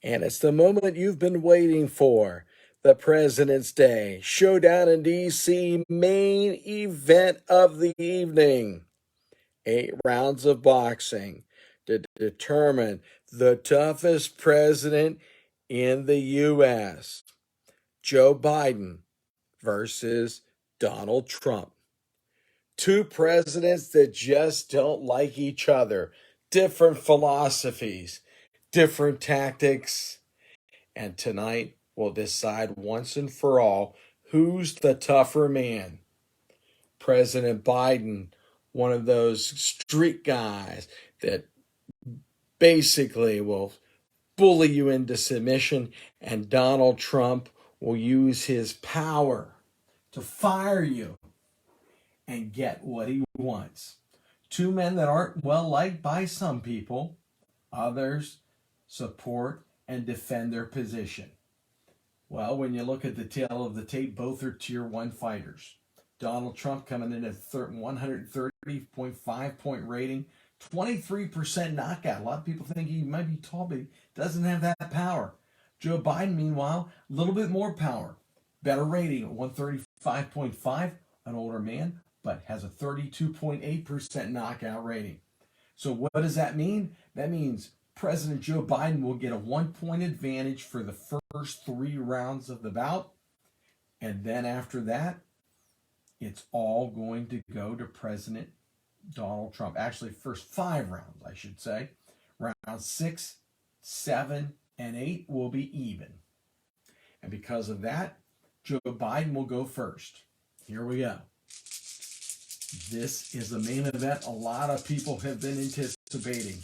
And it's the moment you've been waiting for. The President's Day Showdown in D.C. main event of the evening. 8 rounds of boxing to determine the toughest president in the U.S. Joe Biden versus Donald Trump. Two presidents that just don't like each other, different philosophies, different tactics, and tonight we'll decide once and for all who's the tougher man. President Biden, one of those street guys that basically will bully you into submission, and Donald Trump will use his power to fire you and get what he wants. Two men that aren't well liked by some people, others support and defend their position. Well, when you look at the tail of the tape, both are tier 1 fighters. Donald Trump coming in at 130.5 point rating, 23% knockout. A lot of people think he might be tall, but he doesn't have that power. Joe Biden, meanwhile, a little bit more power. Better rating at 135.5, an older man, but has a 32.8% knockout rating. So what does that mean? That means President Joe Biden will get a 1-point advantage for the first 3 rounds of the bout. And then after that, it's all going to go to President Donald Trump. Actually, first 5 rounds, I should say. Rounds 6, 7, and 8 will be even. And because of that, Joe Biden will go first. Here we go. This is the main event a lot of people have been anticipating.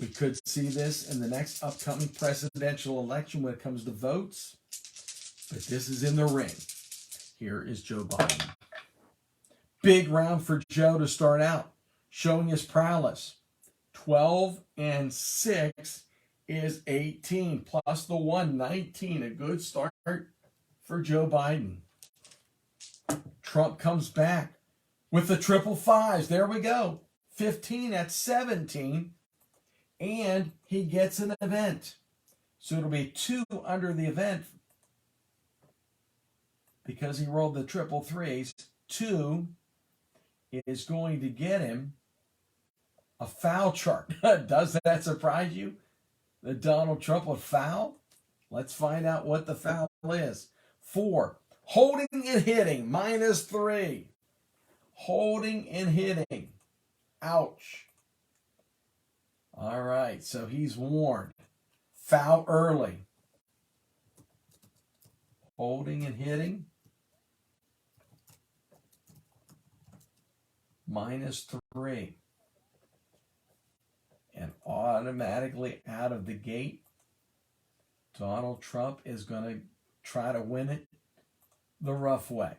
We could see this in the next upcoming presidential election when it comes to votes. But this is in the ring. Here is Joe Biden. Big round for Joe to start out, showing his prowess. 12 and 6 is 18, plus the 1, 19. A good start for Joe Biden. Trump comes back with the triple fives. There we go. 15 at 17. And he gets an event. So it'll be 2 under the event because he rolled the triple threes. 2 is going to get him a foul chart. Does that surprise you? That Donald Trump would foul? Let's find out what the foul is. 4, holding and hitting, -3. Holding and hitting. Ouch. All right, so he's warned. Foul early. Holding and hitting. -3. And automatically out of the gate, Donald Trump is going to try to win it the rough way.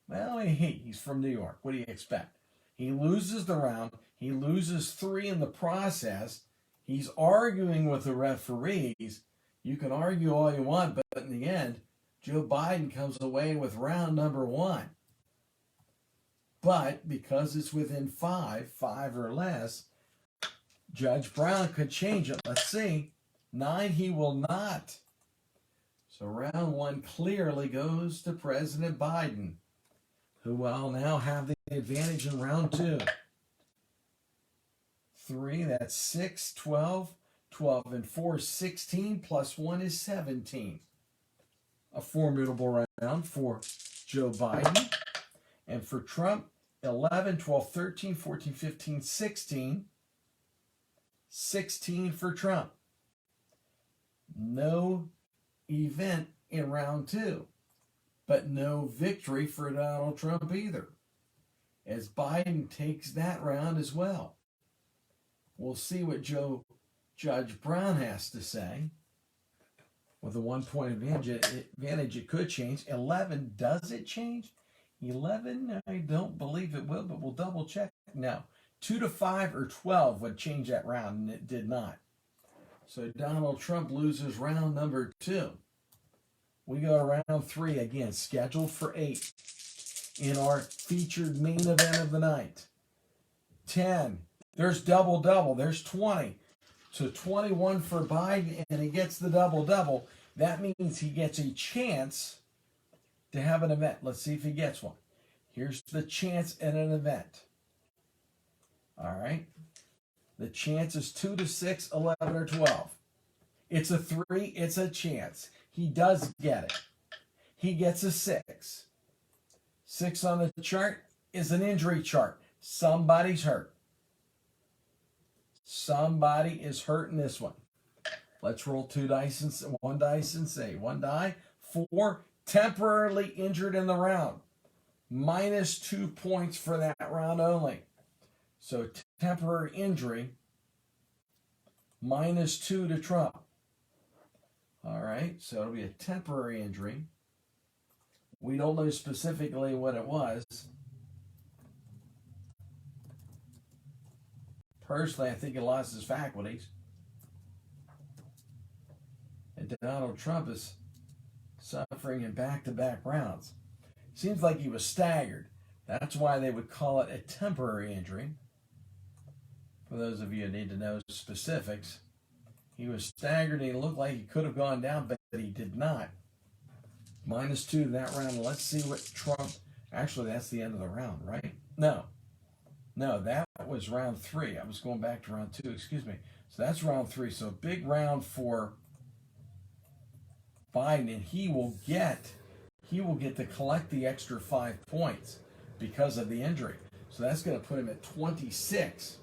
Well, he's from New York. What do you expect? He loses the round. He loses 3 in the process. He's arguing with the referees. You can argue all you want, but in the end, Joe Biden comes away with round number 1. But because it's within 5 or less, Judge Brown could change it. Let's see. 9, he will not. So round 1 clearly goes to President Biden, who will now have the advantage in round 2. 3, that's 6, 12. 12 and 4 is 16, plus 1 is 17. A formidable round for Joe Biden. And for Trump, 11, 12, 13, 14, 15, 16. 16 for Trump. No event in round 2, but no victory for Donald Trump either, as Biden takes that round as well. We'll see what Judge Brown has to say. With a 1-point advantage, it could change. 11, does it change? 11, I don't believe it will, but we'll double check. No, 2 to 5 or 12 would change that round, and it did not. So Donald Trump loses round number 2. We go to round 3 again, scheduled for 8 in our featured main event of the night. 10. There's double. There's 20. So 21 for Biden, and he gets the double-double. That means he gets a chance to have an event. Let's see if he gets one. Here's the chance at an event. All right. The chance is 2 to 6, 11, or 12. It's a 3. It's a chance. He does get it. He gets a 6. 6 on the chart is an injury chart. Somebody's hurt. Somebody is hurt in this one. Let's roll 2 dice and 1 dice and say 1 die. 4, temporarily injured in the round. Minus 2 points for that round only. So temporary injury, minus 2 to Trump. All right, so it'll be a temporary injury. We don't know specifically what it was. Personally, I think he lost his faculties. And Donald Trump is suffering in back-to-back rounds. Seems like he was staggered. That's why they would call it a temporary injury. For those of you who need to know specifics, he was staggered and he looked like he could have gone down, but he did not. Minus 2 to that round. Let's see what Trump... Actually, that's the end of the round, right? No, that was round 3. I was going back to round 2, excuse me. So that's round 3. So big round for Biden, and he will get to collect the extra 5 points because of the injury. So that's going to put him at 26.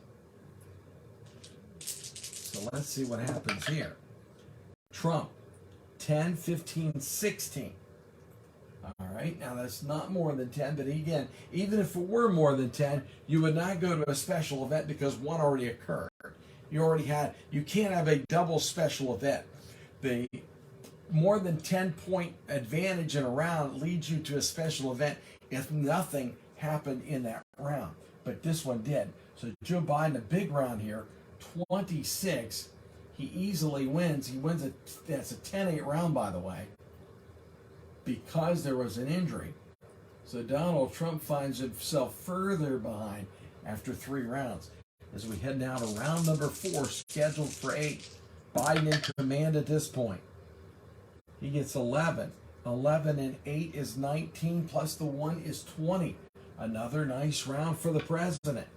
So let's see what happens here. Trump, 10, 15, 16. All right, now that's not more than 10, but again, even if it were more than 10, you would not go to a special event because one already occurred. You can't have a double special event. The more than 10-point advantage in a round leads you to a special event if nothing happened in that round. But this one did. So Joe Biden, a big round here, 26. He easily wins. He wins that's a 10-8 round, by the way, because there was an injury. So Donald Trump finds himself further behind after 3 rounds. As we head now to round number 4, scheduled for 8. Biden in command at this point. He gets 11. 11 and 8 is 19, plus the 1 is 20. Another nice round for the president.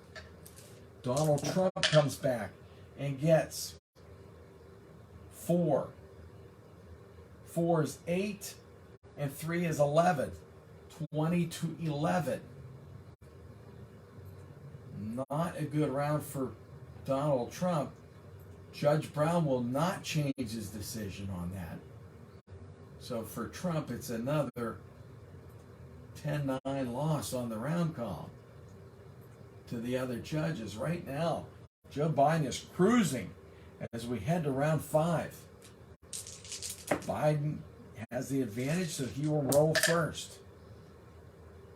Donald Trump comes back and gets 4. 4 is 8, and 3 is 11. 20 to 11. Not a good round for Donald Trump. Judge Brown will not change his decision on that. So for Trump, it's another 10-9 loss on the round call to the other judges. Right now, Joe Biden is cruising as we head to round 5. Biden has the advantage, so he will roll first.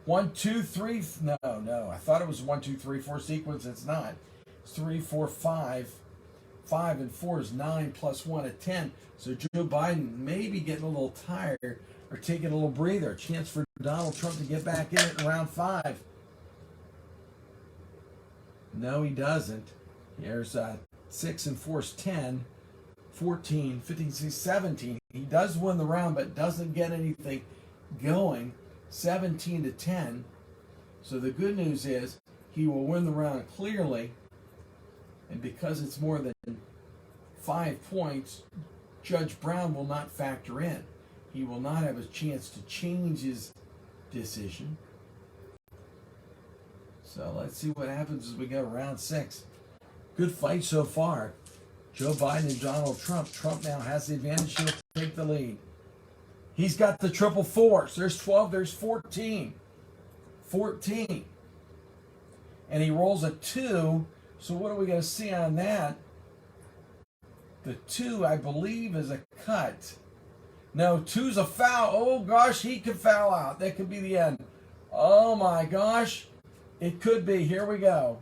1, 2, 3. No. I thought it was 1, 2, 3, 4 sequence. It's not. It's 3, 4, 5. 5 and 4 is 9 plus 1 at 10. So Joe Biden may be getting a little tired or taking a little breather. Chance for Donald Trump to get back in it in round 5. No, he doesn't. There's 6 and 4 is 10. 14, 15, 16, 17. He does win the round, but doesn't get anything going. 17 to 10. So the good news is he will win the round clearly. And because it's more than 5 points, Judge Brown will not factor in. He will not have a chance to change his decision. So let's see what happens as we go to round 6. Good fight so far. Joe Biden and Donald Trump. Trump now has the advantage. He'll take the lead. He's got the triple fours. There's 12. There's 14. 14. And he rolls a 2. So what are we going to see on that? The 2, I believe, is a cut. No, 2's a foul. Oh, gosh, he could foul out. That could be the end. Oh, my gosh. It could be. Here we go.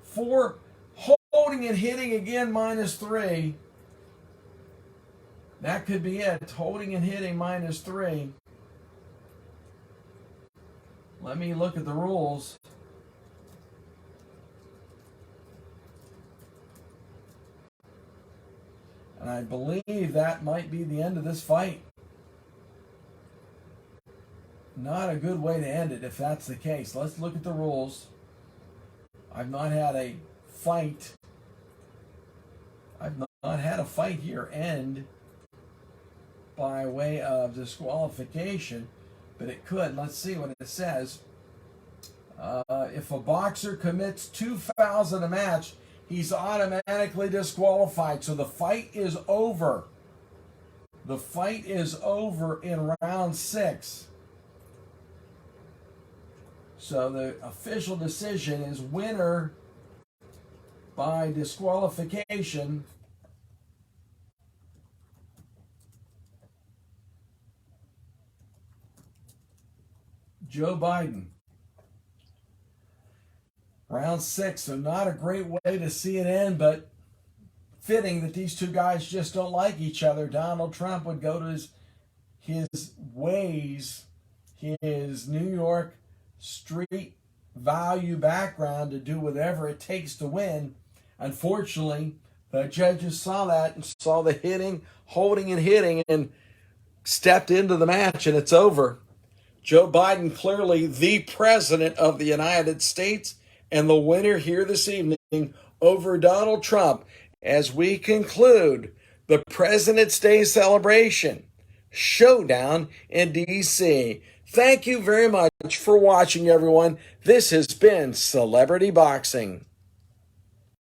4, holding and hitting again, minus 3. That could be it. Holding and hitting, minus 3. Let me look at the rules. And I believe that might be the end of this fight. Not a good way to end it if that's the case. Let's look at the rules. I've not had a fight. I've not had a fight here end by way of disqualification, but it could. Let's see what it says. If a boxer commits 2 fouls in a match, he's automatically disqualified. So the fight is over. The fight is over in round 6. So the official decision is winner by disqualification. Joe Biden. Round 6, so not a great way to see it end, but fitting that these two guys just don't like each other. Donald Trump would go to his ways, his New York street value background to do whatever it takes to win. Unfortunately, the judges saw that and saw the hitting, holding and hitting, and stepped into the match, and it's over. Joe Biden, clearly the president of the United States, and the winner here this evening over Donald Trump as we conclude the President's Day celebration showdown in D.C. Thank you very much for watching, everyone. This has been Celebrity Boxing.